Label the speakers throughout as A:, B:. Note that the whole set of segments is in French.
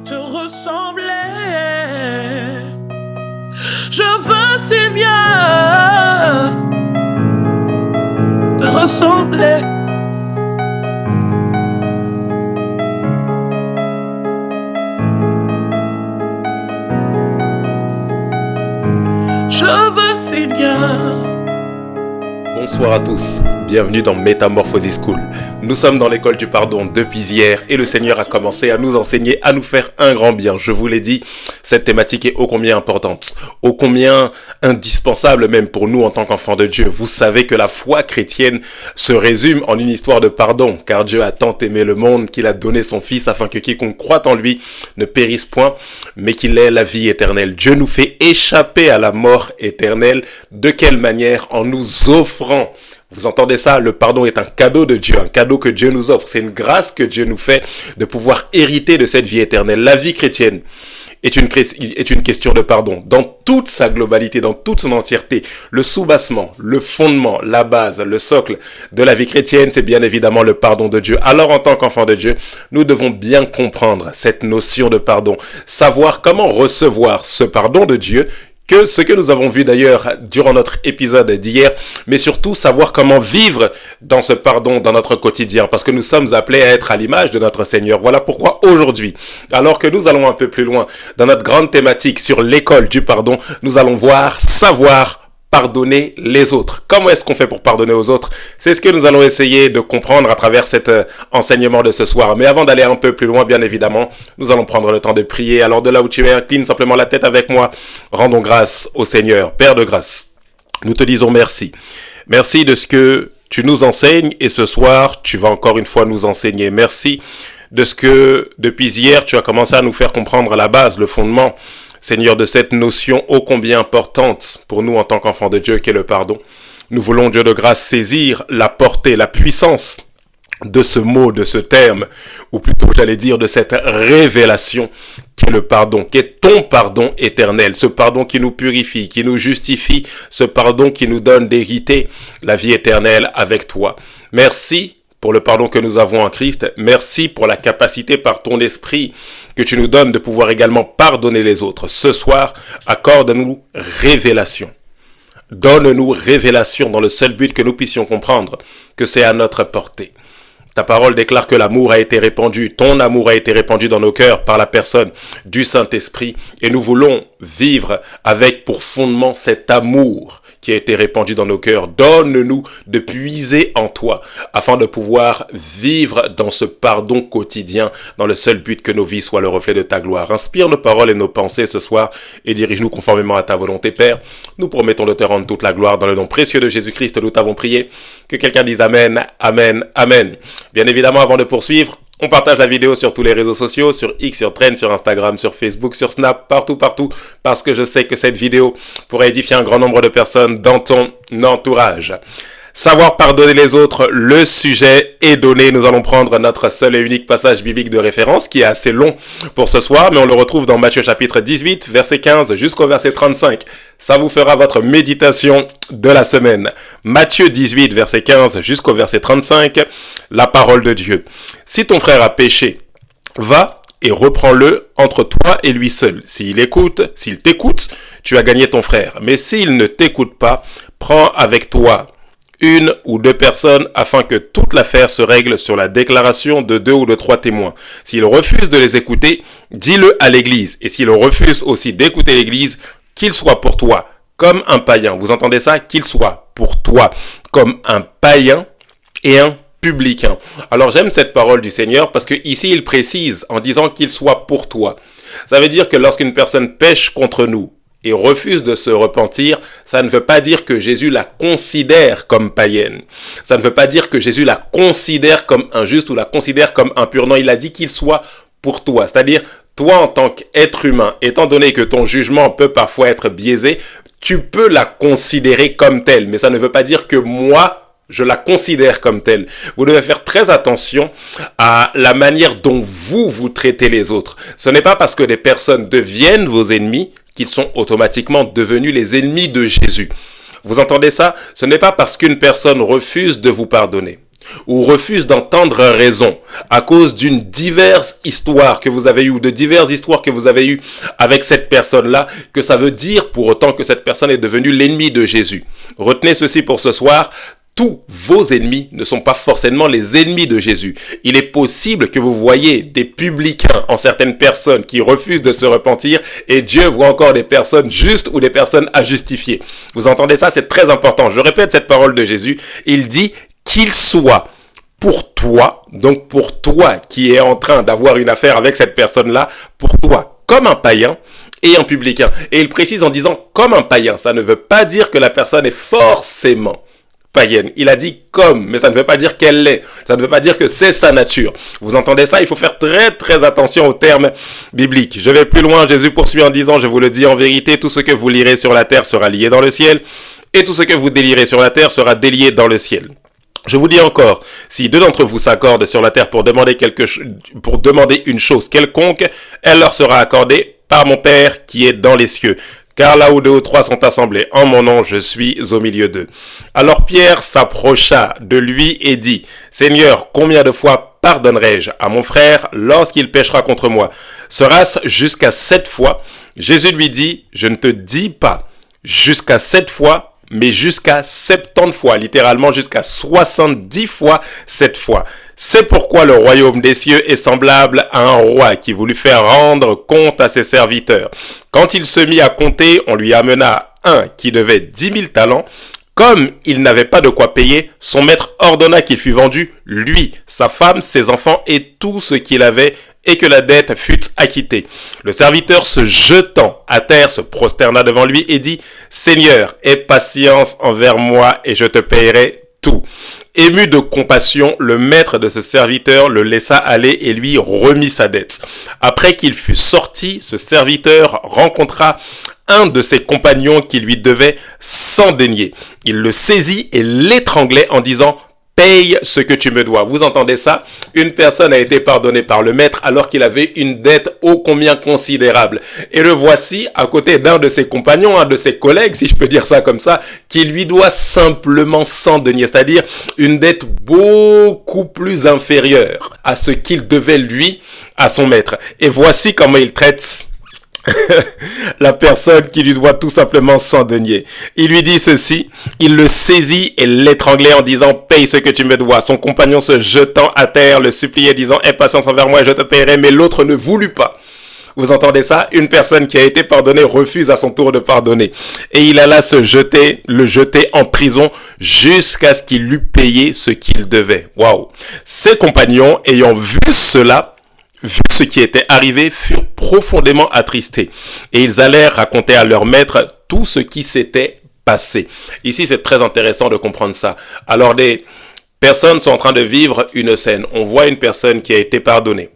A: Te ressembler, je veux Seigneur te ressembler. Je veux Seigneur.
B: Bonsoir à tous, bienvenue dans Métamorphosis School. Nous sommes dans l'école du pardon depuis hier et le Seigneur a commencé à nous enseigner, à nous faire un grand bien. Je vous l'ai dit, cette thématique est ô combien importante, ô combien indispensable même pour nous en tant qu'enfants de Dieu. Vous savez que la foi chrétienne se résume en une histoire de pardon, car Dieu a tant aimé le monde qu'il a donné son Fils afin que quiconque croit en lui ne périsse point, mais qu'il ait la vie éternelle. Dieu nous fait échapper à la mort éternelle. De quelle manière? En nous offrant. Vous entendez ça? Le pardon est un cadeau de Dieu, un cadeau que Dieu nous offre. C'est une grâce que Dieu nous fait de pouvoir hériter de cette vie éternelle. La vie chrétienne est une question de pardon dans toute sa globalité, dans toute son entièreté. Le soubassement, le fondement, la base, le socle de la vie chrétienne, c'est bien évidemment le pardon de Dieu. Alors en tant qu'enfants de Dieu, nous devons bien comprendre cette notion de pardon, savoir comment recevoir ce pardon de Dieu, que ce que nous avons vu d'ailleurs durant notre épisode d'hier, mais surtout savoir comment vivre dans ce pardon dans notre quotidien, parce que nous sommes appelés à être à l'image de notre Seigneur. Voilà pourquoi aujourd'hui, alors que nous allons un peu plus loin dans notre grande thématique sur l'école du pardon, nous allons voir, savoir pardonner les autres. Comment est-ce qu'on fait pour pardonner aux autres? C'est ce que nous allons essayer de comprendre à travers cet enseignement de ce soir. Mais avant d'aller un peu plus loin, bien évidemment, nous allons prendre le temps de prier. Alors de là où tu es, incline simplement la tête avec moi. Rendons grâce au Seigneur. Père de grâce, nous te disons merci. Merci de ce que tu nous enseignes et ce soir, tu vas encore une fois nous enseigner. Merci de ce que depuis hier, tu as commencé à nous faire comprendre la base, le fondement, Seigneur, de cette notion ô combien importante pour nous en tant qu'enfants de Dieu qu'est le pardon. Nous voulons, Dieu de grâce, saisir la portée, la puissance de ce mot, de ce terme, ou plutôt j'allais dire de cette révélation qui est le pardon, qui est ton pardon éternel, ce pardon qui nous purifie, qui nous justifie, ce pardon qui nous donne d'hériter la vie éternelle avec toi. Merci pour le pardon que nous avons en Christ. Merci pour la capacité par ton esprit que tu nous donnes de pouvoir également pardonner les autres. Ce soir, accorde-nous révélation. Donne-nous révélation dans le seul but que nous puissions comprendre que c'est à notre portée. Ta parole déclare que l'amour a été répandu, ton amour a été répandu dans nos cœurs par la personne du Saint-Esprit. Et nous voulons vivre avec pour fondement cet amour qui a été répandu dans nos cœurs. Donne-nous de puiser en toi afin de pouvoir vivre dans ce pardon quotidien dans le seul but que nos vies soient le reflet de ta gloire. Inspire nos paroles et nos pensées ce soir et dirige-nous conformément à ta volonté, Père. Nous promettons de te rendre toute la gloire dans le nom précieux de Jésus-Christ. Nous t'avons prié. Que quelqu'un dise Amen, Amen, Amen. Bien évidemment, avant de poursuivre, on partage la vidéo sur tous les réseaux sociaux, sur X, sur Trend, sur Instagram, sur Facebook, sur Snap, partout, parce que je sais que cette vidéo pourrait édifier un grand nombre de personnes dans ton entourage. Savoir pardonner les autres, le sujet est donné. Nous allons prendre notre seul et unique passage biblique de référence qui est assez long pour ce soir, mais on le retrouve dans Matthieu chapitre 18, verset 15 jusqu'au verset 35. Ça vous fera votre méditation de la semaine. Matthieu 18, verset 15 jusqu'au verset 35, la parole de Dieu. Si ton frère a péché, va et reprends-le entre toi et lui seul. S'il t'écoute, tu as gagné ton frère. Mais s'il ne t'écoute pas, prends avec toi une ou deux personnes afin que toute l'affaire se règle sur la déclaration de 2 ou de 3 témoins. S'il refuse de les écouter, dis-le à l'église. Et s'il refuse aussi d'écouter l'église, qu'il soit pour toi comme un païen. Vous entendez ça? Qu'il soit pour toi comme un païen et un publicain. Alors j'aime cette parole du Seigneur parce que ici il précise en disant qu'il soit pour toi. Ça veut dire que lorsqu'une personne pêche contre nous et refuse de se repentir, ça ne veut pas dire que Jésus la considère comme païenne. Ça ne veut pas dire que Jésus la considère comme injuste ou la considère comme impure. Non, il a dit qu'il soit pour toi. C'est-à-dire, toi en tant qu'être humain, étant donné que ton jugement peut parfois être biaisé, tu peux la considérer comme telle. Mais ça ne veut pas dire que moi, je la considère comme telle. Vous devez faire très attention à la manière dont vous traitez les autres. Ce n'est pas parce que des personnes deviennent vos ennemis qu'ils sont automatiquement devenus les ennemis de Jésus. Vous entendez ça? Ce n'est pas parce qu'une personne refuse de vous pardonner ou refuse d'entendre raison à cause d'une diverse histoire que vous avez eue ou de diverses histoires que vous avez eues avec cette personne-là, que ça veut dire pour autant que cette personne est devenue l'ennemi de Jésus. Retenez ceci pour ce soir. Tous vos ennemis ne sont pas forcément les ennemis de Jésus. Il est possible que vous voyez des publicains en certaines personnes qui refusent de se repentir et Dieu voit encore des personnes justes ou des personnes à justifier. Vous entendez ça? C'est très important. Je répète cette parole de Jésus. Il dit qu'il soit pour toi, donc pour toi qui es en train d'avoir une affaire avec cette personne-là, pour toi comme un païen et un publicain. Et il précise en disant comme un païen. Ça ne veut pas dire que la personne est forcément païenne. Il a dit comme, mais ça ne veut pas dire qu'elle l'est. Ça ne veut pas dire que c'est sa nature. Vous entendez ça? Il faut faire très très attention aux termes bibliques. Je vais plus loin. Jésus poursuit en disant, je vous le dis en vérité, tout ce que vous lirez sur la terre sera lié dans le ciel, et tout ce que vous délirez sur la terre sera délié dans le ciel. Je vous dis encore, si deux d'entre vous s'accordent sur la terre pour demander une chose quelconque, elle leur sera accordée par mon Père qui est dans les cieux. Car là où deux ou trois sont assemblés en mon nom, je suis au milieu d'eux. Alors Pierre s'approcha de lui et dit, Seigneur, combien de fois pardonnerai-je à mon frère lorsqu'il péchera contre moi? Sera-ce jusqu'à 7 fois? Jésus lui dit, je ne te dis pas jusqu'à 7 fois, mais jusqu'à 70 fois, littéralement jusqu'à 70 fois 7 fois. C'est pourquoi le royaume des cieux est semblable à un roi qui voulut faire rendre compte à ses serviteurs. Quand il se mit à compter, on lui amena un qui devait 10 000 talents. Comme il n'avait pas de quoi payer, son maître ordonna qu'il fût vendu, lui, sa femme, ses enfants et tout ce qu'il avait, et que la dette fût acquittée. Le serviteur se jetant à terre se prosterna devant lui et dit, Seigneur, aie patience envers moi et je te payerai tout. Ému de compassion, le maître de ce serviteur le laissa aller et lui remit sa dette. Après qu'il fut sorti, ce serviteur rencontra un de ses compagnons qui lui devait 100 deniers. Il le saisit et l'étranglait en disant, paye ce que tu me dois. Vous entendez ça? Une personne a été pardonnée par le maître alors qu'il avait une dette ô combien considérable. Et le voici à côté d'un de ses compagnons, un de ses collègues, si je peux dire ça comme ça, qui lui doit simplement 100 deniers, c'est-à-dire une dette beaucoup plus inférieure à ce qu'il devait lui, à son maître. Et voici comment il traite la personne qui lui doit tout simplement 100 deniers. Il lui dit ceci, il le saisit et l'étranglait en disant, paye ce que tu me dois. Son compagnon se jetant à terre le suppliait disant, aie patience envers moi et je te paierai, mais l'autre ne voulut pas. Vous entendez ça? Une personne qui a été pardonnée refuse à son tour de pardonner. Et il alla le jeter en prison jusqu'à ce qu'il eût payé ce qu'il devait. Waouh! Ses compagnons, ayant vu cela, vu ce qui était arrivé, furent profondément attristés. Et ils allèrent raconter à leur maître tout ce qui s'était passé. Ici, c'est très intéressant de comprendre ça. Alors, des personnes sont en train de vivre une scène. On voit une personne qui a été pardonnée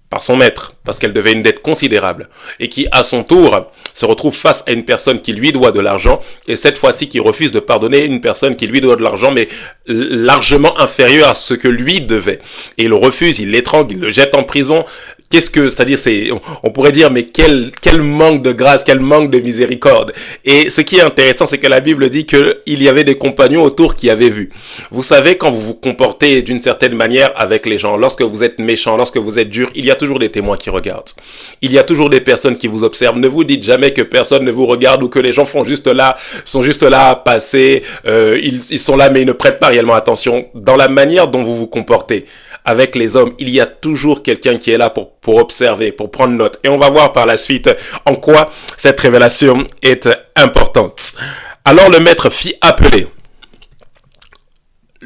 B: par son maître, parce qu'elle devait une dette considérable, et qui, à son tour, se retrouve face à une personne qui lui doit de l'argent, et cette fois-ci qui refuse de pardonner une personne qui lui doit de l'argent, mais largement inférieur à ce que lui devait. Et il refuse, il l'étrangle, il le jette en prison. C'est-à-dire, on pourrait dire, mais quel manque de grâce, quel manque de miséricorde. Et ce qui est intéressant, c'est que la Bible dit qu'il y avait des compagnons autour qui avaient vu. Vous savez, quand vous vous comportez d'une certaine manière avec les gens, lorsque vous êtes méchant, lorsque vous êtes dur, il y a toujours des témoins qui regardent. Il y a toujours des personnes qui vous observent. Ne vous dites jamais que personne ne vous regarde ou que les gens sont juste là à passer. Ils sont là, mais ils ne prêtent pas réellement attention. Dans la manière dont vous vous comportez avec les hommes, il y a toujours quelqu'un qui est là pour observer, pour prendre note. Et on va voir par la suite en quoi cette révélation est importante. Alors le maître fit appeler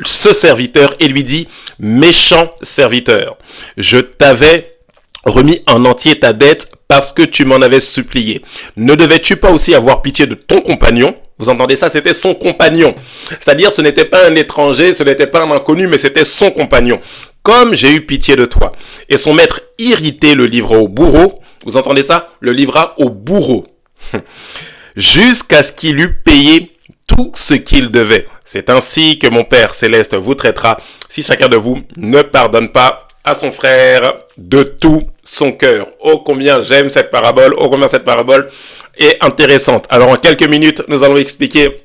B: ce serviteur et lui dit, méchant serviteur, je t'avais remis en entier ta dette parce que tu m'en avais supplié. Ne devais-tu pas aussi avoir pitié de ton compagnon? Vous entendez ça? C'était son compagnon. C'est-à-dire, ce n'était pas un étranger, ce n'était pas un inconnu, mais c'était son compagnon. Comme j'ai eu pitié de toi. Et son maître irrité le livra au bourreau. Vous entendez ça? Le livra au bourreau. Jusqu'à ce qu'il eût payé tout ce qu'il devait. C'est ainsi que mon Père Céleste vous traitera si chacun de vous ne pardonne pas à son frère de tout son cœur. Oh combien j'aime cette parabole, oh combien cette parabole est intéressante. Alors en quelques minutes, nous allons expliquer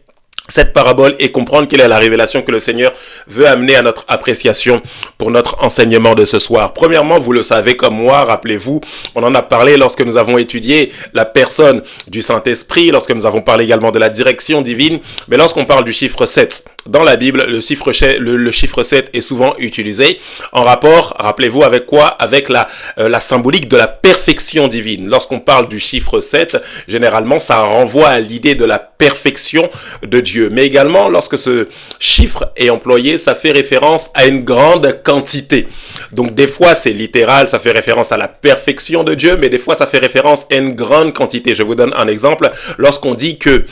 B: cette parabole et comprendre quelle est la révélation que le Seigneur veut amener à notre appréciation pour notre enseignement de ce soir. Premièrement, vous le savez comme moi, rappelez-vous, on en a parlé lorsque nous avons étudié la personne du Saint-Esprit, lorsque nous avons parlé également de la direction divine, mais lorsqu'on parle du chiffre 7, dans la Bible, le chiffre 7 est souvent utilisé en rapport, rappelez-vous, avec quoi? Avec la symbolique de la perfection divine. Lorsqu'on parle du chiffre 7, généralement, ça renvoie à l'idée de la perfection de Dieu. Mais également, lorsque ce chiffre est employé, ça fait référence à une grande quantité. Donc, des fois, c'est littéral, ça fait référence à la perfection de Dieu, mais des fois, ça fait référence à une grande quantité. Je vous donne un exemple. Lorsqu'on dit que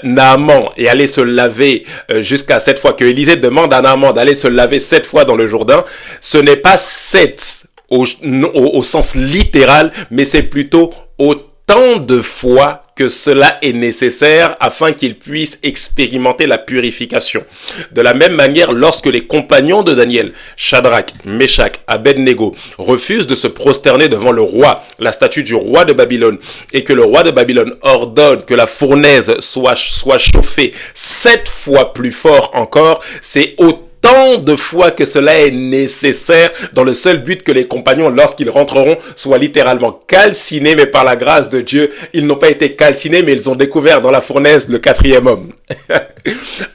B: Naaman est allé se laver jusqu'à 7 fois, que Élisée demande à Naaman d'aller se laver 7 fois dans le Jourdain, ce n'est pas 7 au sens littéral, mais c'est plutôt autant de fois que cela est nécessaire afin qu'il puisse expérimenter la purification. De la même manière, lorsque les compagnons de Daniel, Shadrach, Meshach, Abednego, refusent de se prosterner devant le roi, la statue du roi de Babylone, et que le roi de Babylone ordonne que la fournaise soit chauffée 7 fois plus fort encore, c'est autant de fois que cela est nécessaire dans le seul but que les compagnons, lorsqu'ils rentreront, soient littéralement calcinés, mais par la grâce de Dieu, ils n'ont pas été calcinés, mais ils ont découvert dans la fournaise le 4e homme.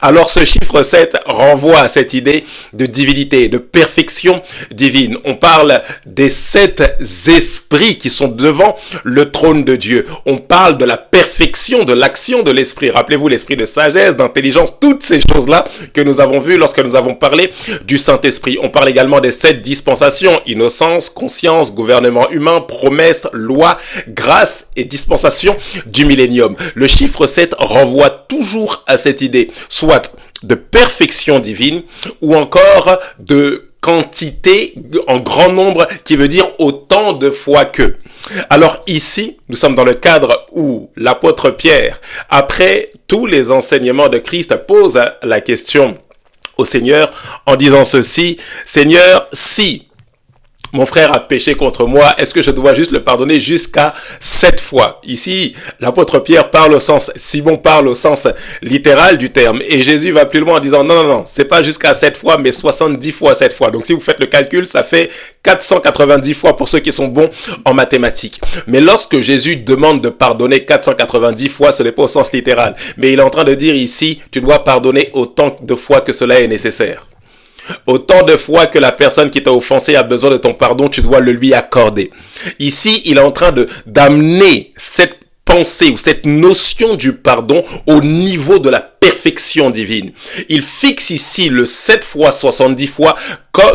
B: Alors ce chiffre 7 renvoie à cette idée de divinité, de perfection divine. On parle des 7 esprits qui sont devant le trône de Dieu. On parle de la perfection de l'action de l'esprit. Rappelez-vous l'esprit de sagesse, d'intelligence, toutes ces choses-là que nous avons vues lorsque nous avons parlé du Saint-Esprit. On parle également des 7 dispensations: innocence, conscience, gouvernement humain, promesse, loi, grâce et dispensation du millénium. Le chiffre 7 renvoie toujours à cette idée, soit de perfection divine ou encore de quantité en grand nombre, qui veut dire autant de fois que. Alors ici, nous sommes dans le cadre où l'apôtre Pierre, après tous les enseignements de Christ, pose la question au Seigneur en disant ceci: Seigneur, si mon frère a péché contre moi, est-ce que je dois juste le pardonner jusqu'à 7 fois? Ici, l'apôtre Pierre parle au sens, Simon parle au sens littéral du terme. Et Jésus va plus loin en disant non, c'est pas jusqu'à 7 fois, mais 70 fois 7 fois. Donc si vous faites le calcul, ça fait 490 fois pour ceux qui sont bons en mathématiques. Mais lorsque Jésus demande de pardonner 490 fois, ce n'est pas au sens littéral. Mais il est en train de dire ici, tu dois pardonner autant de fois que cela est nécessaire. Autant de fois que la personne qui t'a offensé a besoin de ton pardon, tu dois le lui accorder. Ici, il est en train d'amener cette pensée ou cette notion du pardon au niveau de la perfection divine. Il fixe ici le 7 fois, 70 fois,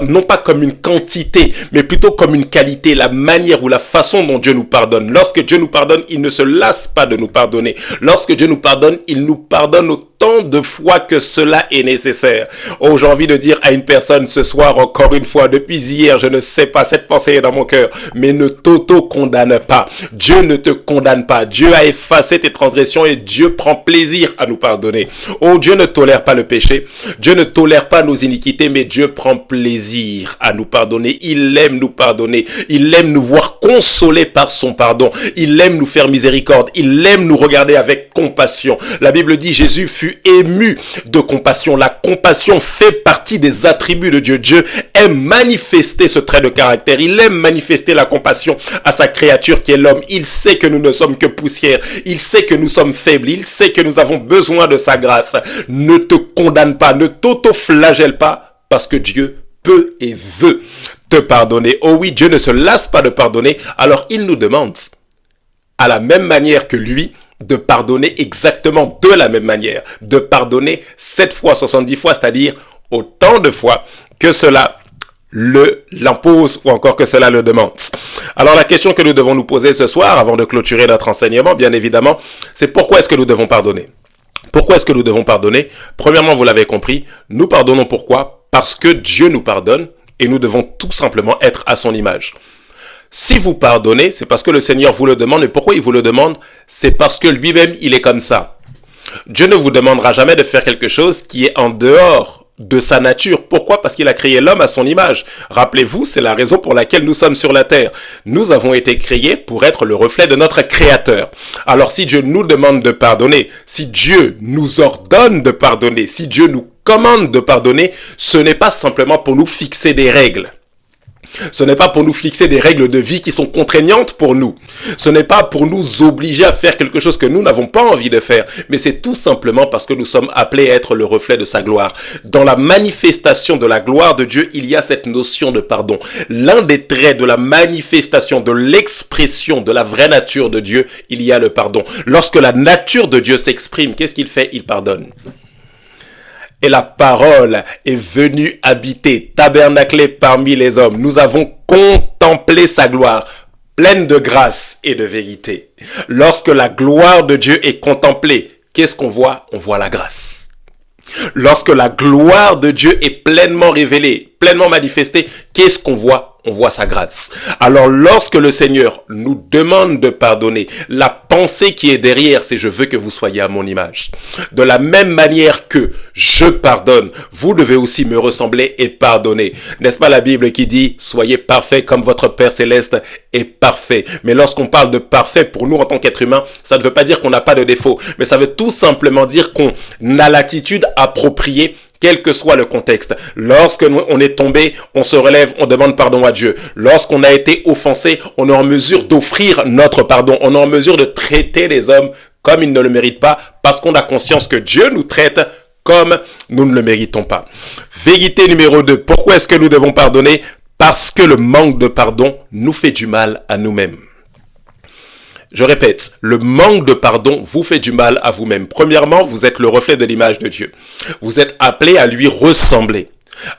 B: non pas comme une quantité, mais plutôt comme une qualité, la manière ou la façon dont Dieu nous pardonne. Lorsque Dieu nous pardonne, il ne se lasse pas de nous pardonner. Lorsque Dieu nous pardonne, il nous pardonne autant de fois que cela est nécessaire. Oh, j'ai envie de dire à une personne ce soir, encore une fois, depuis hier, je ne sais pas, cette pensée est dans mon cœur, mais ne t'auto-condamne pas. Dieu ne te condamne pas. Dieu a effacé tes transgressions et Dieu prend plaisir à nous pardonner. Oh, Dieu ne tolère pas le péché. Dieu ne tolère pas nos iniquités, mais Dieu prend plaisir à nous pardonner. Il aime nous pardonner. Il aime nous voir consolés par son pardon. Il aime nous faire miséricorde. Il aime nous regarder avec compassion. La Bible dit Jésus fut ému de compassion. La compassion fait partie des attributs de Dieu. Dieu aime manifester ce trait de caractère. Il aime manifester la compassion à sa créature qui est l'homme. Il sait que nous ne sommes que poussière. Il sait que nous sommes faibles. Il sait que nous avons besoin de sa grâce. Ne te condamne pas. Ne t'auto-flagelle pas, parce que Dieu peut et veut te pardonner. Oh oui, Dieu ne se lasse pas de pardonner. Alors il nous demande, à la même manière que lui, de pardonner exactement de la même manière. De pardonner 7 fois, 70 fois, c'est-à-dire autant de fois que cela l'impose ou encore que cela le demande. Alors la question que nous devons nous poser ce soir, avant de clôturer notre enseignement, bien évidemment, c'est pourquoi est-ce que nous devons pardonner? Pourquoi est-ce que nous devons pardonner? Premièrement, vous l'avez compris, nous pardonnons pourquoi? Parce que Dieu nous pardonne et nous devons tout simplement être à son image. Si vous pardonnez, c'est parce que le Seigneur vous le demande. Et pourquoi il vous le demande? C'est parce que lui-même, il est comme ça. Dieu ne vous demandera jamais de faire quelque chose qui est en dehors de sa nature. Pourquoi? Parce qu'il a créé l'homme à son image. Rappelez-vous, c'est la raison pour laquelle nous sommes sur la terre. Nous avons été créés pour être le reflet de notre Créateur. Alors si Dieu nous demande de pardonner, si Dieu nous ordonne de pardonner, si Dieu nous commande de pardonner, ce n'est pas simplement pour nous fixer des règles. Ce n'est pas pour nous fixer des règles de vie qui sont contraignantes pour nous. Ce n'est pas pour nous obliger à faire quelque chose que nous n'avons pas envie de faire. Mais c'est tout simplement parce que nous sommes appelés à être le reflet de sa gloire. Dans la manifestation de la gloire de Dieu, il y a cette notion de pardon. L'un des traits de la manifestation, de l'expression de la vraie nature de Dieu, il y a le pardon. Lorsque la nature de Dieu s'exprime, qu'est-ce qu'il fait? Il pardonne. Et la parole est venue habiter, tabernacler parmi les hommes. Nous avons contemplé sa gloire, pleine de grâce et de vérité. Lorsque la gloire de Dieu est contemplée, qu'est-ce qu'on voit? On voit la grâce. Lorsque la gloire de Dieu est pleinement révélée, pleinement manifestée, qu'est-ce qu'on voit? On voit sa grâce. Alors lorsque le Seigneur nous demande de pardonner, la pensée qui est derrière, c'est je veux que vous soyez à mon image. De la même manière que je pardonne, vous devez aussi me ressembler et pardonner. N'est-ce pas la Bible qui dit soyez parfaits comme votre Père Céleste est parfait. Mais lorsqu'on parle de parfait pour nous en tant qu'être humain, ça ne veut pas dire qu'on n'a pas de défaut, mais ça veut tout simplement dire qu'on a l'attitude appropriée quel que soit le contexte. Lorsque on est tombé, on se relève, on demande pardon à Dieu. Lorsqu'on a été offensé, on est en mesure d'offrir notre pardon. On est en mesure de traiter les hommes comme ils ne le méritent pas parce qu'on a conscience que Dieu nous traite comme nous ne le méritons pas. Vérité numéro 2. Pourquoi est-ce que nous devons pardonner? Parce que le manque de pardon nous fait du mal à nous-mêmes. Je répète, le manque de pardon vous fait du mal à vous-même. Premièrement, vous êtes le reflet de l'image de Dieu. Vous êtes appelé à lui ressembler.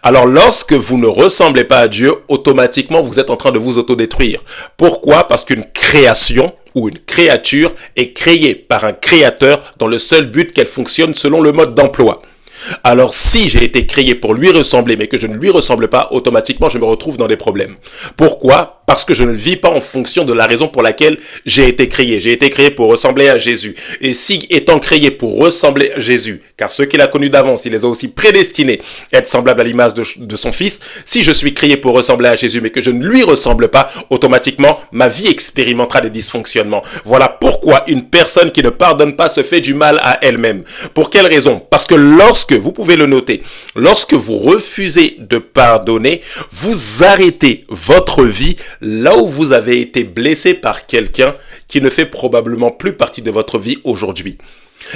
B: Alors lorsque vous ne ressemblez pas à Dieu, automatiquement vous êtes en train de vous autodétruire. Pourquoi? Parce qu'une création ou une créature est créée par un créateur dans le seul but qu'elle fonctionne selon le mode d'emploi. Alors si j'ai été créé pour lui ressembler mais que je ne lui ressemble pas, automatiquement je me retrouve dans des problèmes. Pourquoi? Parce que je ne vis pas en fonction de la raison pour laquelle j'ai été créé. J'ai été créé pour ressembler à Jésus. Et si étant créé pour ressembler à Jésus, car ceux qu'il a connus d'avance, il les a aussi prédestinés à être semblables à l'image de son Fils, si je suis créé pour ressembler à Jésus mais que je ne lui ressemble pas, automatiquement ma vie expérimentera des dysfonctionnements. Voilà pourquoi une personne qui ne pardonne pas se fait du mal à elle-même. Pour quelle raison? Parce que lorsque, vous pouvez le noter, lorsque vous refusez de pardonner, vous arrêtez votre vie là où vous avez été blessé par quelqu'un qui ne fait probablement plus partie de votre vie aujourd'hui.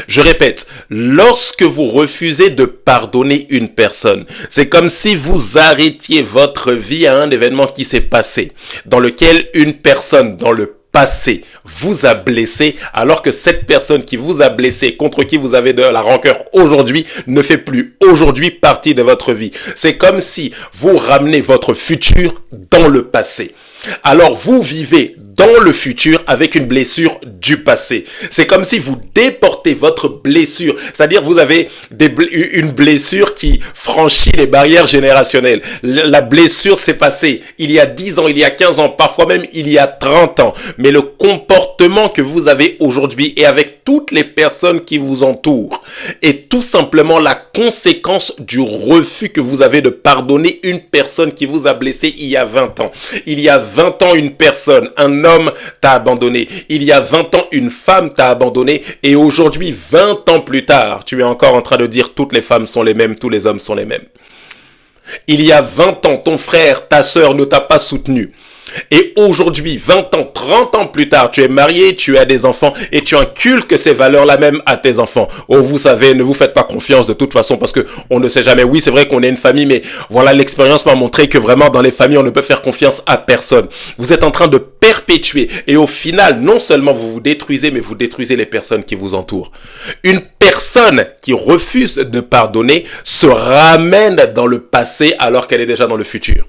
B: Je répète, lorsque vous refusez de pardonner une personne, c'est comme si vous arrêtiez votre vie à un événement qui s'est passé, dans lequel une personne dans le passé vous a blessé, alors que cette personne qui vous a blessé, contre qui vous avez de la rancœur aujourd'hui, ne fait plus aujourd'hui partie de votre vie. C'est comme si vous ramenez votre futur dans le passé. Alors vous vivez dans le futur avec une blessure du passé. C'est comme si vous déportez votre blessure. C'est-à-dire vous avez une blessure qui franchit les barrières générationnelles. La blessure s'est passée il y a 10 ans, il y a 15 ans, parfois même il y a 30 ans. Mais le comportement que vous avez aujourd'hui et avec toutes les personnes qui vous entourent est tout simplement la conséquence du refus que vous avez de pardonner une personne qui vous a blessé il y a 20 ans. Il y a 20 ans, une personne, un homme t'a abandonné. Il y a 20 ans, une femme t'a abandonné. Et aujourd'hui, 20 ans plus tard, tu es encore en train de dire toutes les femmes sont les mêmes, tous les hommes sont les mêmes. Il y a 20 ans, ton frère, ta sœur ne t'a pas soutenu. Et aujourd'hui, 20 ans, 30 ans plus tard, tu es marié, tu as des enfants et tu inculques ces valeurs-là même à tes enfants. Oh, vous savez, ne vous faites pas confiance de toute façon parce que on ne sait jamais. Oui, c'est vrai qu'on est une famille, mais voilà, l'expérience m'a montré que vraiment dans les familles, on ne peut faire confiance à personne. Vous êtes en train de perpétuer et au final, non seulement vous vous détruisez, mais vous détruisez les personnes qui vous entourent. Une personne qui refuse de pardonner se ramène dans le passé alors qu'elle est déjà dans le futur.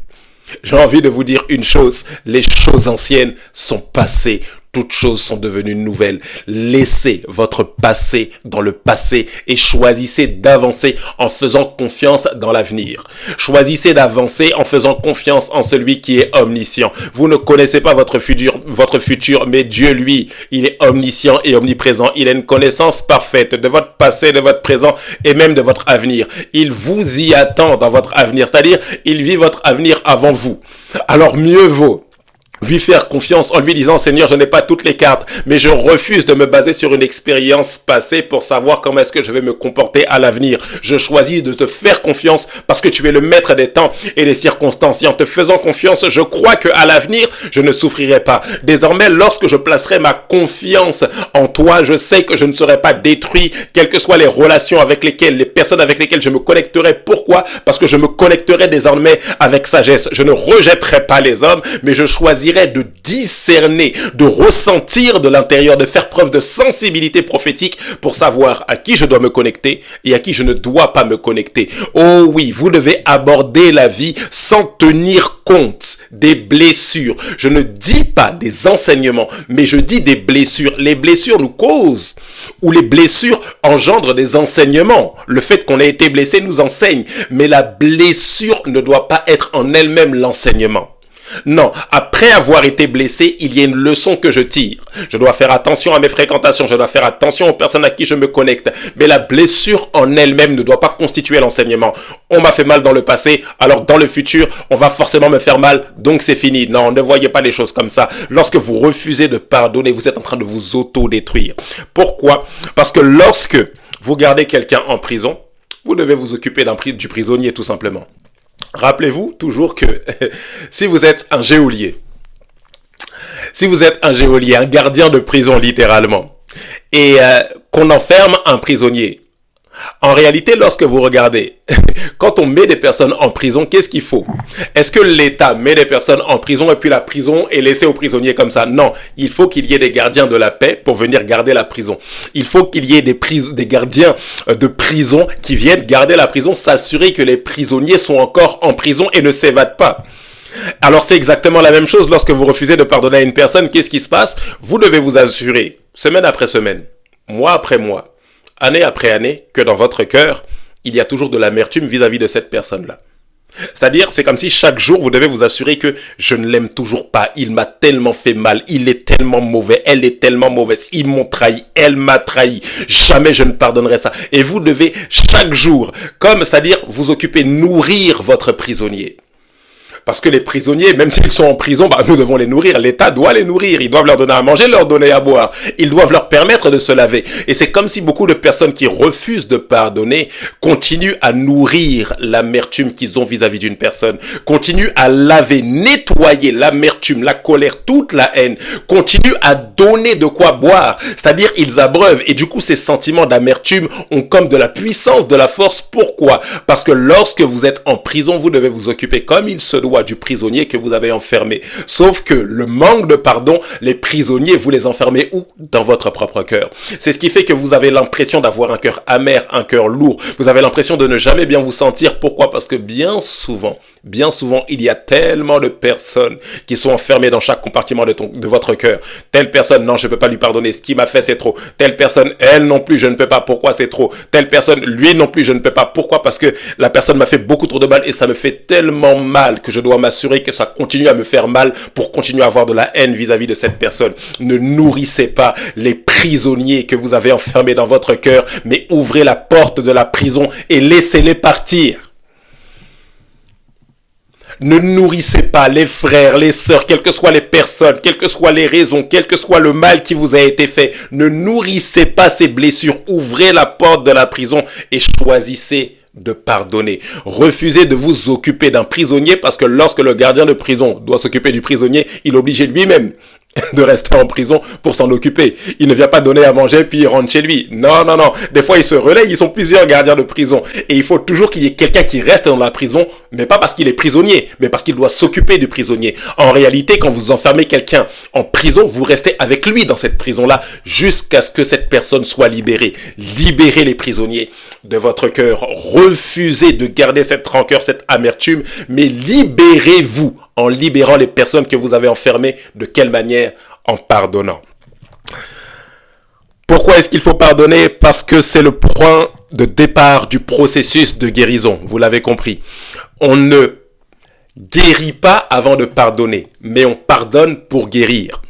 B: J'ai envie de vous dire une chose, les choses anciennes sont passées. toutes choses sont devenues nouvelles. Laissez votre passé dans le passé et choisissez d'avancer en faisant confiance dans l'avenir. Choisissez d'avancer en faisant confiance en celui qui est omniscient. Vous ne connaissez pas votre futur, mais Dieu, lui, il est omniscient et omniprésent. Il a une connaissance parfaite de votre passé, de votre présent et même de votre avenir. Il vous y attend dans votre avenir, c'est-à-dire il vit votre avenir avant vous. Alors mieux vaut lui faire confiance en lui disant: Seigneur, je n'ai pas toutes les cartes, mais je refuse de me baser sur une expérience passée pour savoir comment est-ce que je vais me comporter à l'avenir. Je choisis de te faire confiance parce que tu es le maître des temps et des circonstances. Et en te faisant confiance, je crois qu'à l'avenir, je ne souffrirai pas. Désormais, lorsque je placerai ma confiance en toi, je sais que je ne serai pas détruit, quelles que soient les relations avec lesquelles, les personnes avec lesquelles je me connecterai. Pourquoi? Parce que je me connecterai désormais avec sagesse. Je ne rejetterai pas les hommes, mais je choisirai de discerner, de ressentir de l'intérieur, de faire preuve de sensibilité prophétique pour savoir à qui je dois me connecter et à qui je ne dois pas me connecter. Oh oui, vous devez aborder la vie sans tenir compte des blessures. Je ne dis pas des enseignements, mais je dis des blessures. Les blessures nous causent ou les blessures engendrent des enseignements. Le fait qu'on ait été blessé nous enseigne, mais la blessure ne doit pas être en elle-même l'enseignement. Non, après avoir été blessé, il y a une leçon que je tire. Je dois faire attention à mes fréquentations, je dois faire attention aux personnes à qui je me connecte. Mais la blessure en elle-même ne doit pas constituer l'enseignement. On m'a fait mal dans le passé, alors dans le futur, on va forcément me faire mal, donc c'est fini. Non, ne voyez pas les choses comme ça. Lorsque vous refusez de pardonner, vous êtes en train de vous auto-détruire. Pourquoi? Parce que lorsque vous gardez quelqu'un en prison, vous devez vous occuper du prisonnier tout simplement. Rappelez-vous toujours que si vous êtes un geôlier, un gardien de prison littéralement, et qu'on enferme un prisonnier, en réalité, lorsque vous regardez, quand on met des personnes en prison, qu'est-ce qu'il faut? Est-ce que l'État met des personnes en prison et puis la prison est laissée aux prisonniers comme ça? Non, il faut qu'il y ait des gardiens de la paix pour venir garder la prison. Il faut qu'il y ait des gardiens de prison qui viennent garder la prison, s'assurer que les prisonniers sont encore en prison et ne s'évadent pas. Alors c'est exactement la même chose lorsque vous refusez de pardonner à une personne. Qu'est-ce qui se passe? Vous devez vous assurer, semaine après semaine, mois après mois, année après année, que dans votre cœur, il y a toujours de l'amertume vis-à-vis de cette personne-là. C'est-à-dire, c'est comme si chaque jour, vous devez vous assurer que je ne l'aime toujours pas. Il m'a tellement fait mal. Il est tellement mauvais. Elle est tellement mauvaise. Ils m'ont trahi. Elle m'a trahi. Jamais je ne pardonnerai ça. Et vous devez chaque jour, c'est-à-dire vous occuper, nourrir votre prisonnier. Parce que les prisonniers, même s'ils sont en prison, nous devons les nourrir. L'État doit les nourrir. Ils doivent leur donner à manger, leur donner à boire. Ils doivent leur permettre de se laver. Et c'est comme si beaucoup de personnes qui refusent de pardonner continuent à nourrir l'amertume qu'ils ont vis-à-vis d'une personne. Continuent à laver, nettoyer l'amertume, la colère, toute la haine. Continuent à donner de quoi boire. C'est-à-dire, ils abreuvent. Et du coup, ces sentiments d'amertume ont comme de la puissance, de la force. Pourquoi? Parce que lorsque vous êtes en prison, vous devez vous occuper comme il se doit du prisonnier que vous avez enfermé. Sauf que le manque de pardon, les prisonniers, vous les enfermez où? Dans votre propre cœur. C'est ce qui fait que vous avez l'impression d'avoir un cœur amer, un cœur lourd. Vous avez l'impression de ne jamais bien vous sentir. Pourquoi? Parce que bien souvent, il y a tellement de personnes qui sont enfermées dans chaque compartiment de votre cœur. Telle personne, non, je ne peux pas lui pardonner. Ce qu'il m'a fait, c'est trop. Telle personne, elle non plus, je ne peux pas. Pourquoi? C'est trop. Telle personne, lui non plus, je ne peux pas. Pourquoi? Parce que la personne m'a fait beaucoup trop de mal et ça me fait tellement mal que je dois m'assurer que ça continue à me faire mal pour continuer à avoir de la haine vis-à-vis de cette personne. Ne nourrissez pas les prisonniers que vous avez enfermés dans votre cœur, mais ouvrez la porte de la prison et laissez-les partir. Ne nourrissez pas les frères, les sœurs, quelles que soient les personnes, quelles que soient les raisons, quel que soit le mal qui vous a été fait. Ne nourrissez pas ces blessures. Ouvrez la porte de la prison et choisissez de pardonner. Refusez de vous occuper d'un prisonnier parce que lorsque le gardien de prison doit s'occuper du prisonnier, il est obligé lui-même de rester en prison pour s'en occuper. Il ne vient pas donner à manger puis il rentre chez lui. Non. Des fois, ils se relaient. Ils sont plusieurs gardiens de prison. Et il faut toujours qu'il y ait quelqu'un qui reste dans la prison, mais pas parce qu'il est prisonnier, mais parce qu'il doit s'occuper du prisonnier. En réalité, quand vous enfermez quelqu'un en prison, vous restez avec lui dans cette prison-là jusqu'à ce que cette personne soit libérée. Libérez les prisonniers de votre cœur. Refusez de garder cette rancœur, cette amertume, mais libérez-vous en libérant les personnes que vous avez enfermées. De quelle manière? en pardonnant. Pourquoi est-ce qu'il faut pardonner? Parce que c'est le point de départ du processus de guérison. Vous l'avez compris. On ne guérit pas avant de pardonner, mais on pardonne pour guérir.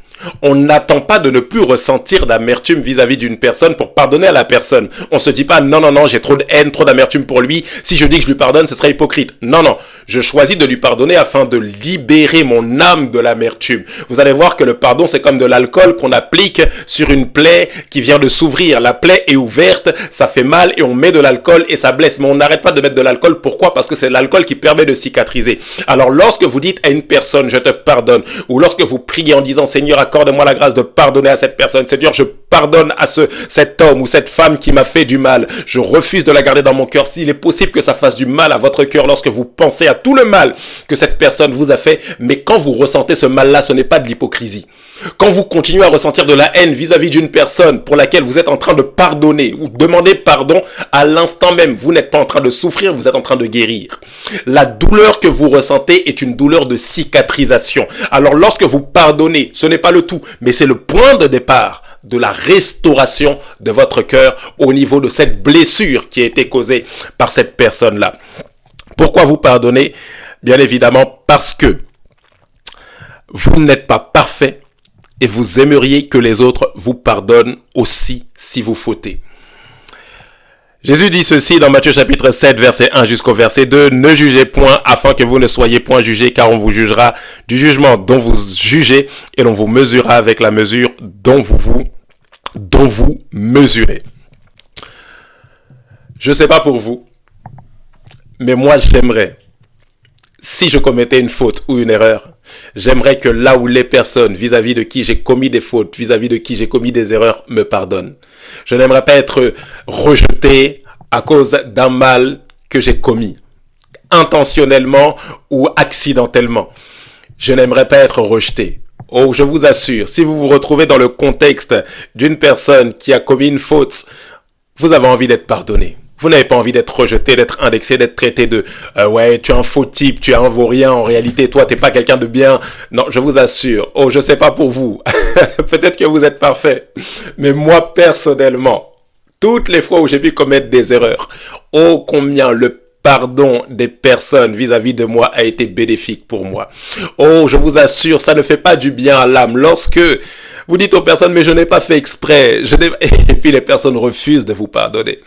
B: On n'attend pas de ne plus ressentir d'amertume vis-à-vis d'une personne pour pardonner à la personne. On se dit pas non, j'ai trop de haine, trop d'amertume pour lui. Si je dis que je lui pardonne, ce serait hypocrite. Non, je choisis de lui pardonner afin de libérer mon âme de l'amertume. Vous allez voir que le pardon, c'est comme de l'alcool qu'on applique sur une plaie qui vient de s'ouvrir. La plaie est ouverte, ça fait mal et on met de l'alcool et ça blesse. Mais on n'arrête pas de mettre de l'alcool. Pourquoi? Parce que c'est l'alcool qui permet de cicatriser. Alors lorsque vous dites à une personne, je te pardonne, ou lorsque vous priez en disant, Seigneur, accorde-moi la grâce de pardonner à cette personne. Seigneur, je pardonne à cet homme ou cette femme qui m'a fait du mal. Je refuse de la garder dans mon cœur. S'il est possible que ça fasse du mal à votre cœur lorsque vous pensez à tout le mal que cette personne vous a fait, mais quand vous ressentez ce mal-là, ce n'est pas de l'hypocrisie. Quand vous continuez à ressentir de la haine vis-à-vis d'une personne pour laquelle vous êtes en train de pardonner ou demander pardon à l'instant même, vous n'êtes pas en train de souffrir, vous êtes en train de guérir. La douleur que vous ressentez est une douleur de cicatrisation. Alors lorsque vous pardonnez, ce n'est pas le tout, mais c'est le point de départ de la restauration de votre cœur au niveau de cette blessure qui a été causée par cette personne-là. Pourquoi vous pardonnez? Bien évidemment parce que vous n'êtes pas parfait et vous aimeriez que les autres vous pardonnent aussi si vous fautez. Jésus dit ceci dans Matthieu chapitre 7, verset 1 jusqu'au verset 2. « Ne jugez point afin que vous ne soyez point jugés, car on vous jugera du jugement dont vous jugez et l'on vous mesurera avec la mesure dont vous mesurez. » Je ne sais pas pour vous, mais moi j'aimerais, si je commettais une faute ou une erreur, j'aimerais que là où les personnes vis-à-vis de qui j'ai commis des fautes, vis-à-vis de qui j'ai commis des erreurs, me pardonnent. Je n'aimerais pas être rejeté à cause d'un mal que j'ai commis, intentionnellement ou accidentellement. Je n'aimerais pas être rejeté. Oh, je vous assure, si vous vous retrouvez dans le contexte d'une personne qui a commis une faute, vous avez envie d'être pardonné. Vous n'avez pas envie d'être rejeté, d'être indexé, d'être traité de ouais, tu es un faux type, tu es un vaurien, en réalité, toi, t'es pas quelqu'un de bien. Non, je vous assure. Oh, je sais pas pour vous. Peut-être que vous êtes parfait. Mais moi, personnellement, toutes les fois où j'ai pu commettre des erreurs, oh, combien le pardon des personnes vis-à-vis de moi a été bénéfique pour moi. Oh, je vous assure, ça ne fait pas du bien à l'âme. Lorsque vous dites aux personnes, mais je n'ai pas fait exprès, et puis les personnes refusent de vous pardonner.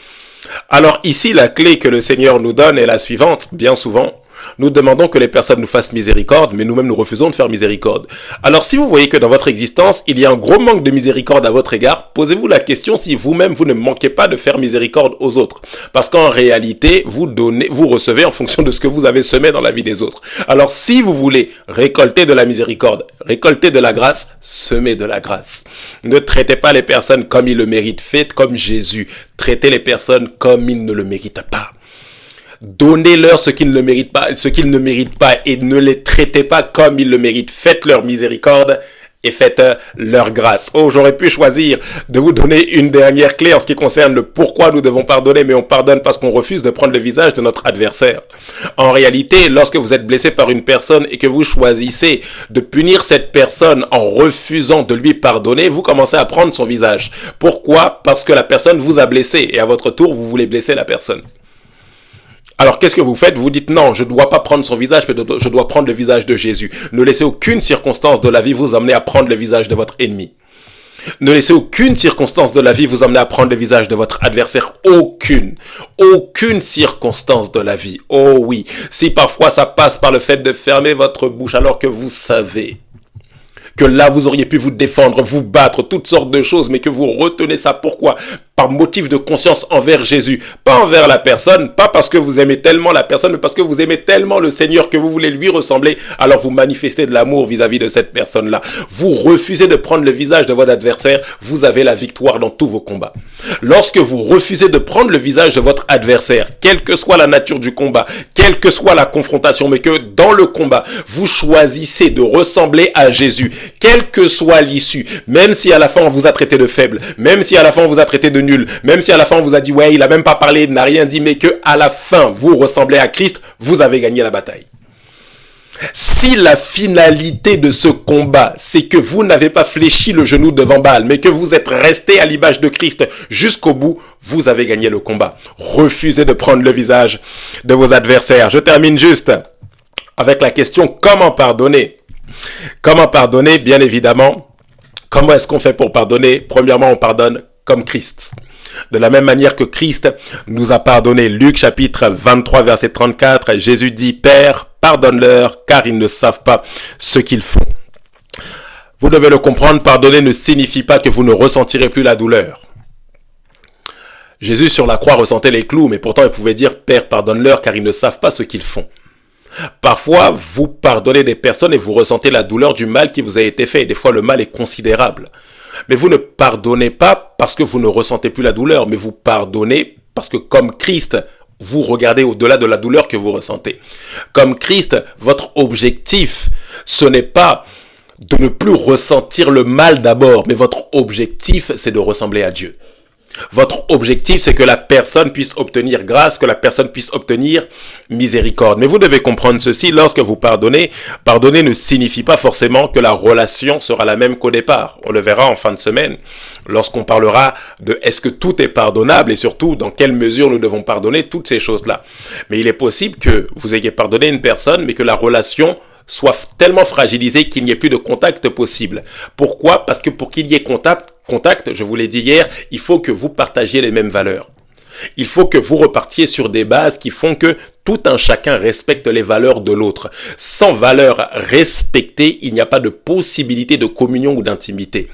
B: Alors ici, la clé que le Seigneur nous donne est la suivante. Bien souvent, nous demandons que les personnes nous fassent miséricorde, mais nous-mêmes nous refusons de faire miséricorde. Alors si vous voyez que dans votre existence, il y a un gros manque de miséricorde à votre égard, posez-vous la question si vous-même, vous ne manquez pas de faire miséricorde aux autres. Parce qu'en réalité, vous recevez en fonction de ce que vous avez semé dans la vie des autres. Alors si vous voulez récolter de la miséricorde, récolter de la grâce, semez de la grâce. Ne traitez pas les personnes comme ils le méritent. Faites comme Jésus. Traitez les personnes comme ils ne le méritent pas. Donnez-leur ce qu'ils ne méritent pas, et ne les traitez pas comme ils le méritent. Faites-leur miséricorde et faites leur grâce. Oh, j'aurais pu choisir de vous donner une dernière clé en ce qui concerne le pourquoi nous devons pardonner, mais on pardonne parce qu'on refuse de prendre le visage de notre adversaire. En réalité, lorsque vous êtes blessé par une personne et que vous choisissez de punir cette personne en refusant de lui pardonner, vous commencez à prendre son visage. Pourquoi? Parce que la personne vous a blessé et à votre tour, vous voulez blesser la personne. Alors, qu'est-ce que vous faites? Vous dites non, je ne dois pas prendre son visage, mais je dois prendre le visage de Jésus. Ne laissez aucune circonstance de la vie vous amener à prendre le visage de votre ennemi. Ne laissez aucune circonstance de la vie vous amener à prendre le visage de votre adversaire. Aucune circonstance de la vie. Oh oui, si parfois ça passe par le fait de fermer votre bouche alors que vous savez que là vous auriez pu vous défendre, vous battre, toutes sortes de choses, mais que vous retenez ça. Pourquoi? Par motif de conscience envers Jésus, pas envers la personne, pas parce que vous aimez tellement la personne, mais parce que vous aimez tellement le Seigneur que vous voulez lui ressembler, alors vous manifestez de l'amour vis-à-vis de cette personne-là. Vous refusez de prendre le visage de votre adversaire, vous avez la victoire dans tous vos combats. Lorsque vous refusez de prendre le visage de votre adversaire, quelle que soit la nature du combat, quelle que soit la confrontation, mais que dans le combat, vous choisissez de ressembler à Jésus, quelle que soit l'issue, même si à la fin on vous a traité de faible, même si à la fin on vous a traité de nul, même si à la fin on vous a dit ouais il a même pas parlé, il n'a rien dit, mais que à la fin vous ressemblez à Christ, vous avez gagné la bataille. Si la finalité de ce combat, c'est que vous n'avez pas fléchi le genou devant Baal, mais que vous êtes resté à l'image de Christ jusqu'au bout, vous avez gagné le combat. Refusez de prendre le visage de vos adversaires. Je termine juste avec la question comment pardonner. Comment pardonner, bien évidemment. Comment est-ce qu'on fait pour pardonner? Premièrement, on pardonne comme Christ. De la même manière que Christ nous a pardonné. Luc chapitre 23 verset 34, Jésus dit, Père, pardonne-leur car ils ne savent pas ce qu'ils font. Vous devez le comprendre, pardonner ne signifie pas que vous ne ressentirez plus la douleur. Jésus sur la croix ressentait les clous, mais pourtant il pouvait dire, Père, pardonne-leur car ils ne savent pas ce qu'ils font. Parfois, vous pardonnez des personnes et vous ressentez la douleur du mal qui vous a été fait. Et des fois, le mal est considérable. Mais vous ne pardonnez pas parce que vous ne ressentez plus la douleur, mais vous pardonnez parce que comme Christ, vous regardez au-delà de la douleur que vous ressentez. Comme Christ, votre objectif, ce n'est pas de ne plus ressentir le mal d'abord, mais votre objectif, c'est de ressembler à Dieu. Votre objectif, c'est que la personne puisse obtenir grâce, que la personne puisse obtenir miséricorde. Mais vous devez comprendre ceci, lorsque vous pardonnez, pardonner ne signifie pas forcément que la relation sera la même qu'au départ. On le verra en fin de semaine, lorsqu'on parlera de est-ce que tout est pardonnable et surtout dans quelle mesure nous devons pardonner toutes ces choses-là. Mais il est possible que vous ayez pardonné une personne, mais que la relation soit tellement fragilisée qu'il n'y ait plus de contact possible. Pourquoi? Parce que pour qu'il y ait contact, je vous l'ai dit hier, il faut que vous partagiez les mêmes valeurs. Il faut que vous repartiez sur des bases qui font que tout un chacun respecte les valeurs de l'autre. Sans valeurs respectées, il n'y a pas de possibilité de communion ou d'intimité.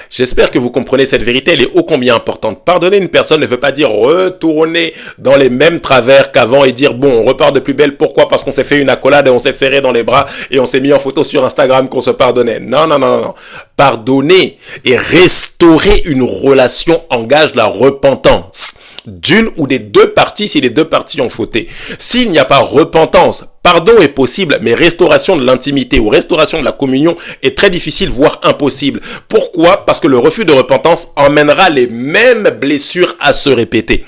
B: J'espère que vous comprenez cette vérité, elle est ô combien importante. Pardonner une personne ne veut pas dire retourner dans les mêmes travers qu'avant et dire bon, on repart de plus belle. Pourquoi? Parce qu'on s'est fait une accolade et on s'est serré dans les bras et on s'est mis en photo sur Instagram qu'on se pardonnait. Non. Pardonner et restaurer une relation engage la repentance d'une ou des deux parties si les deux parties ont fauté. S'il n'y a pas repentance, pardon est possible, mais restauration de l'intimité ou restauration de la communion est très difficile, voire impossible. Pourquoi? Parce que le refus de repentance emmènera les mêmes blessures à se répéter.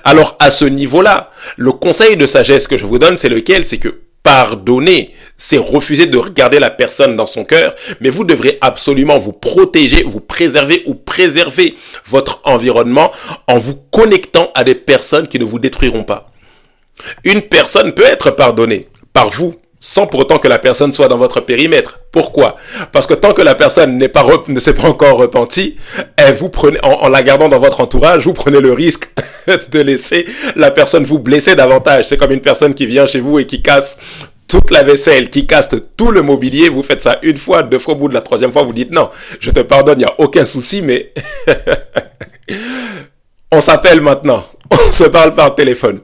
B: Alors, à ce niveau-là, le conseil de sagesse que je vous donne, c'est lequel? C'est que pardonner, c'est refuser de regarder la personne dans son cœur, mais vous devrez absolument vous protéger, vous préserver ou préserver votre environnement en vous connectant à des personnes qui ne vous détruiront pas. Une personne peut être pardonnée par vous, sans pour autant que la personne soit dans votre périmètre. Pourquoi? Parce que tant que la personne ne s'est pas encore repentie, vous prenez, en la gardant dans votre entourage, vous prenez le risque de laisser la personne vous blesser davantage. C'est comme une personne qui vient chez vous et qui casse toute la vaisselle, qui casse tout le mobilier. Vous faites ça une fois, deux fois, au bout de la troisième fois, vous dites non, je te pardonne, il n'y a aucun souci, mais on s'appelle maintenant, on se parle par téléphone.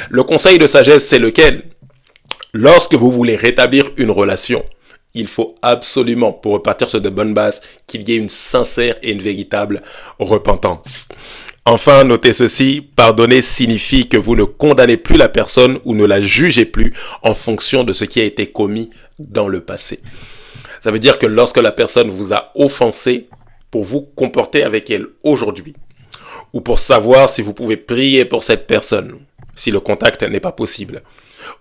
B: Le conseil de sagesse, c'est lequel? Lorsque vous voulez rétablir une relation, il faut absolument, pour repartir sur de bonnes bases, qu'il y ait une sincère et une véritable repentance. Enfin, notez ceci, pardonner signifie que vous ne condamnez plus la personne ou ne la jugez plus en fonction de ce qui a été commis dans le passé. Ça veut dire que lorsque la personne vous a offensé, pour vous comporter avec elle aujourd'hui, ou pour savoir si vous pouvez prier pour cette personne, si le contact n'est pas possible,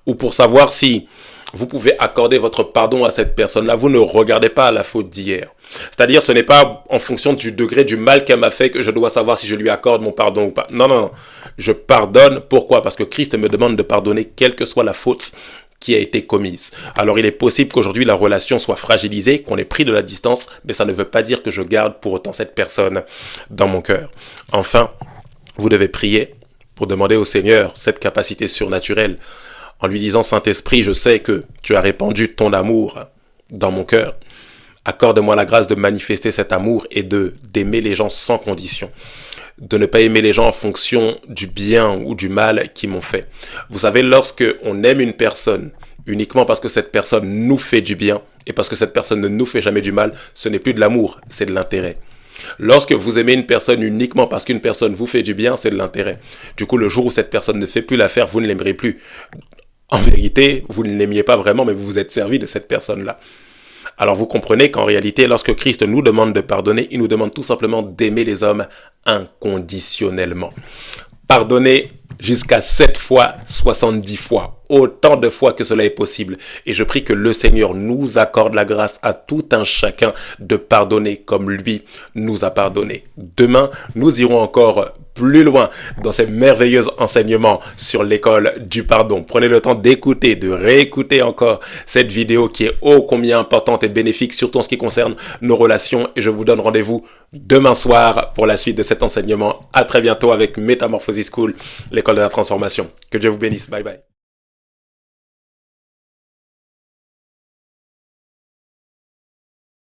B: ou pour savoir si vous pouvez accorder votre pardon à cette personne-là, vous ne regardez pas à la faute d'hier. C'est-à-dire, ce n'est pas en fonction du degré du mal qu'elle m'a fait que je dois savoir si je lui accorde mon pardon ou pas. Non. Je pardonne. Pourquoi? Parce que Christ me demande de pardonner quelle que soit la faute qui a été commise. Alors, il est possible qu'aujourd'hui, la relation soit fragilisée, qu'on ait pris de la distance, mais ça ne veut pas dire que je garde pour autant cette personne dans mon cœur. Enfin, vous devez prier pour demander au Seigneur cette capacité surnaturelle en lui disant, Saint-Esprit, je sais que tu as répandu ton amour dans mon cœur. Accorde-moi la grâce de manifester cet amour et d'aimer les gens sans condition. De ne pas aimer les gens en fonction du bien ou du mal qu'ils m'ont fait. Vous savez, lorsque on aime une personne uniquement parce que cette personne nous fait du bien et parce que cette personne ne nous fait jamais du mal, ce n'est plus de l'amour, c'est de l'intérêt. Lorsque vous aimez une personne uniquement parce qu'une personne vous fait du bien, c'est de l'intérêt. Du coup, le jour où cette personne ne fait plus l'affaire, vous ne l'aimerez plus. En vérité, vous ne l'aimiez pas vraiment, mais vous vous êtes servi de cette personne-là. Alors vous comprenez qu'en réalité, lorsque Christ nous demande de pardonner, il nous demande tout simplement d'aimer les hommes inconditionnellement. Pardonner jusqu'à 7 fois, 70 fois, autant de fois que cela est possible. Et je prie que le Seigneur nous accorde la grâce à tout un chacun de pardonner comme lui nous a pardonné. Demain, nous irons encore plus loin dans ces merveilleux enseignements sur l'école du pardon. Prenez le temps d'écouter, de réécouter encore cette vidéo qui est ô combien importante et bénéfique, surtout en ce qui concerne nos relations. Et je vous donne rendez-vous demain soir pour la suite de cet enseignement. À très bientôt avec Metamorphosis School, l'école de la transformation. Que Dieu vous bénisse. Bye bye.